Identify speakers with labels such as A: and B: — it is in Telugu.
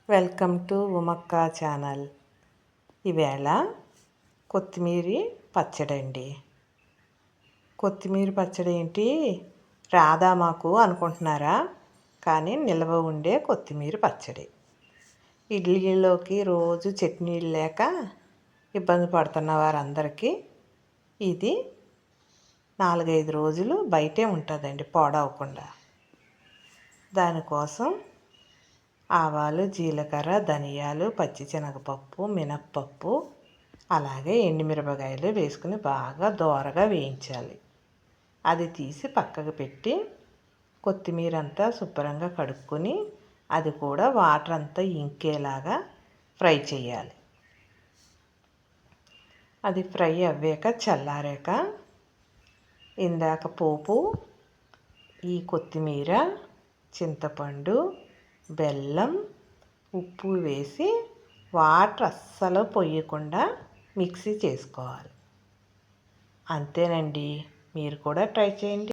A: Welcome to ఉమక్క channel. ఈవేళ కొత్తిమీర పచ్చడి అండి. కొత్తిమీర పచ్చడి ఏంటి రాదా మాకు అనుకుంటున్నారా? కానీ నిల్వ ఉండే కొత్తిమీర పచ్చడి. ఇడ్లీలోకి రోజు చట్నీలు లేక ఇబ్బంది పడుతున్న వారందరికీ ఇది 4-5 రోజులు బయటే ఉంటుందండి పాడవకుండా. దానికోసం ఆవాలు, జీలకర్ర, ధనియాలు, పచ్చిశనగపప్పు, మినప్పప్పు, అలాగే ఎండుమిరపకాయలు వేసుకుని బాగా దోరగా వేయించాలి. అది తీసి పక్కకు పెట్టి కొత్తిమీర అంతా శుభ్రంగా కడుక్కొని అది కూడా వాటర్ అంతా ఇంకేలాగా ఫ్రై చేయాలి. అది ఫ్రై అవ్వాక చల్లారాక ఇందాక పోపు, ఈ కొత్తిమీర, చింతపండు, బెల్లం, ఉప్పు వేసి వాటర్ అస్సలు పొయ్యకుండా మిక్సీ చేసుకోవాలి. అంతేనండి. మీరు కూడా ట్రై చేయండి.